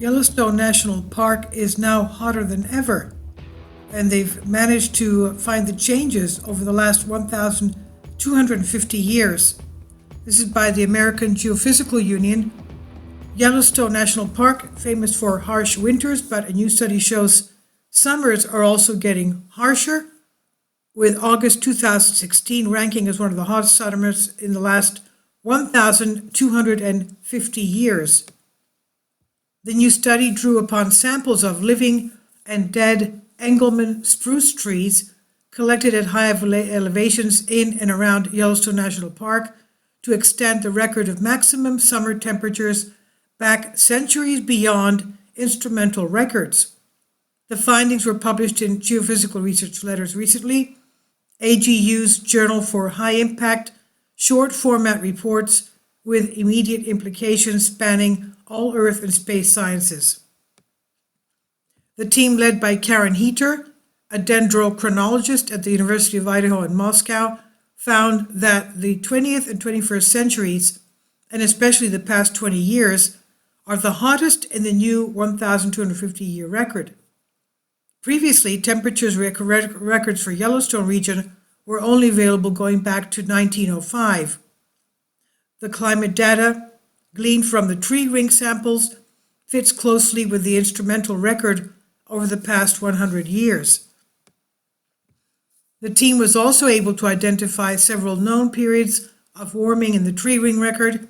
Yellowstone National Park is now hotter than ever, and they've managed to find the changes over the last 1,250 years. This is by the American Geophysical Union. Yellowstone National Park, famous for harsh winters, but a new study shows summers are also getting harsher, with August 2016 ranking as one of the hottest summers in the last 1,250 years. The new study drew upon samples of living and dead Engelmann spruce trees collected at high elevations in and around Yellowstone National Park to extend the record of maximum summer temperatures back centuries beyond instrumental records. The findings were published in Geophysical Research Letters recently, AGU's Journal for High Impact, short format reports with immediate implications spanning all Earth and space sciences. The team, led by Karen Heater, a dendrochronologist at the University of Idaho in Moscow, found that the 20th and 21st centuries, and especially the past 20 years, are the hottest in the new 1,250-year record. Previously, temperatures records for Yellowstone region were only available going back to 1905. The climate data gleaned from the tree ring samples fits closely with the instrumental record over the past 100 years. The team was also able to identify several known periods of warming in the tree ring record,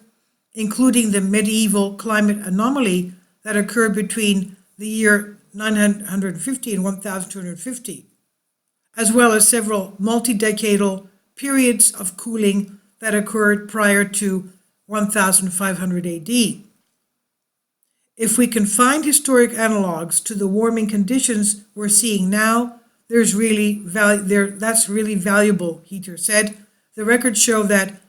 including the medieval climate anomaly that occurred between the year 950 and 1250, as well as several multi-decadal periods of cooling that occurred prior to 1500 AD. If we can find historic analogs to the warming conditions we're seeing now, that's really valuable, Heater said. The records show that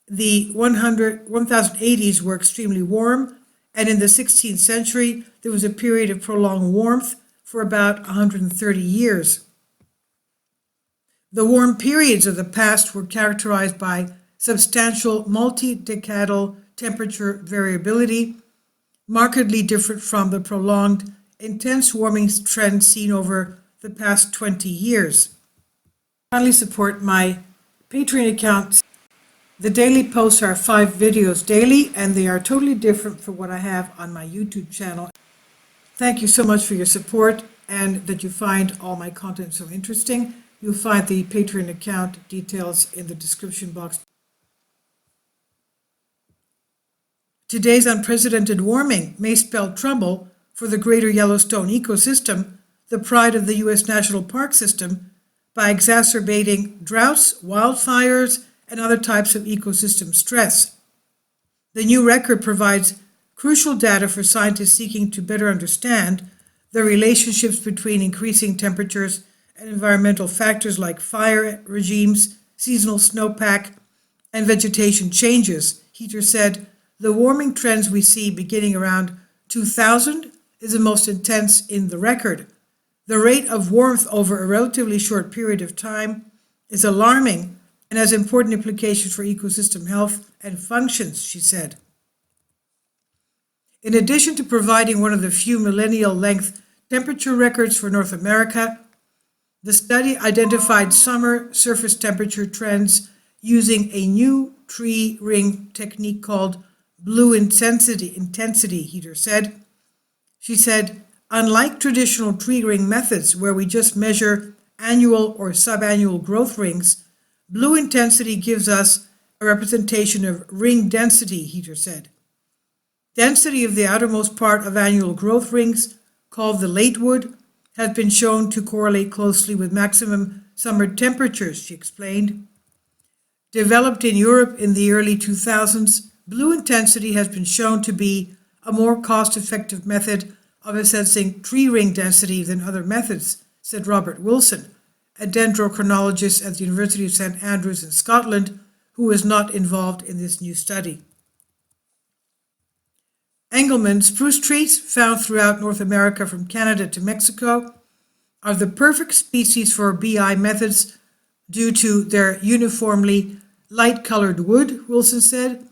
the 1080s were extremely warm, and in the 16th century, there was a period of prolonged warmth for about 130 years. The warm periods of the past were characterized by substantial multi-decadal temperature variability, markedly different from the prolonged, intense warming trend seen over the past 20 years. Kindly support my Patreon account. The daily posts are 5 videos daily, and they are totally different from what I have on my YouTube channel. Thank you so much for your support and that you find all my content so interesting. You'll find the Patreon account details in the description box. Today's unprecedented warming may spell trouble for the greater Yellowstone ecosystem, the pride of the U.S. National Park System, by exacerbating droughts, wildfires, and other types of ecosystem stress. The new record provides crucial data for scientists seeking to better understand the relationships between increasing temperatures and environmental factors like fire regimes, seasonal snowpack, and vegetation changes. Heater said, "The warming trends we see beginning around 2000 is the most intense in the record. The rate of warmth over a relatively short period of time is alarming and has important implications for ecosystem health and functions," she said. In addition to providing one of the few millennial-length temperature records for North America, the study identified summer surface temperature trends using a new tree ring technique called blue intensity, Heater said. She said, "Unlike traditional tree ring methods where we just measure annual or subannual growth rings, blue intensity gives us a representation of ring density," Heater said. Density of the outermost part of annual growth rings, called the latewood, has been shown to correlate closely with maximum summer temperatures, she explained. Developed in Europe in the early 2000s, blue intensity has been shown to be a more cost-effective method of assessing tree ring density than other methods, said Robert Wilson, a dendrochronologist at the University of St Andrews in Scotland, who was not involved in this new study. Engelmann spruce trees, found throughout North America from Canada to Mexico, are the perfect species for BI methods due to their uniformly light-colored wood, Wilson said,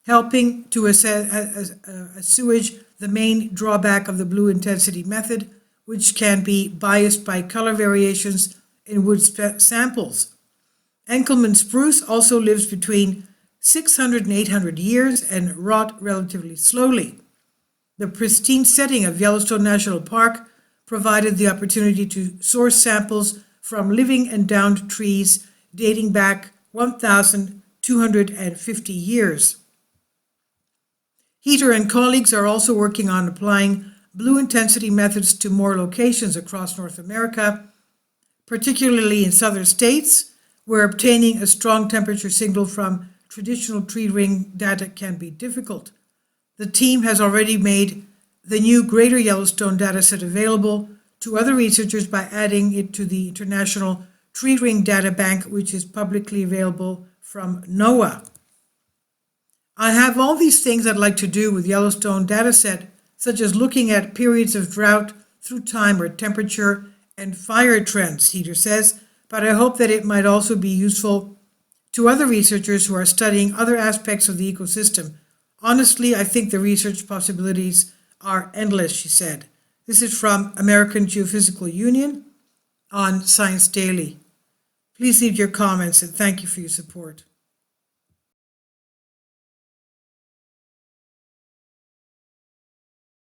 helping to assess sewage the main drawback of the blue intensity method, which can be biased by color variations in wood samples. Engelmann spruce also lives between 600 and 800 years and rot relatively slowly. The pristine setting of Yellowstone National Park provided the opportunity to source samples from living and downed trees dating back 1,250 years. Hydra and colleagues are also working on applying blue intensity methods to more locations across North America, particularly in southern states, where obtaining a strong temperature signal from traditional tree ring data can be difficult. The team has already made the new Greater Yellowstone dataset available to other researchers by adding it to the International Tree Ring Data Bank, which is publicly available from NOAA. I have all these things I'd like to do with Yellowstone dataset, such as looking at periods of drought through time or temperature and fire trends, Hydra says, but I hope that it might also be useful to other researchers who are studying other aspects of the ecosystem. Honestly, I think the research possibilities are endless, she said. This is from American Geophysical Union on Science Daily. Please leave your comments and thank you for your support.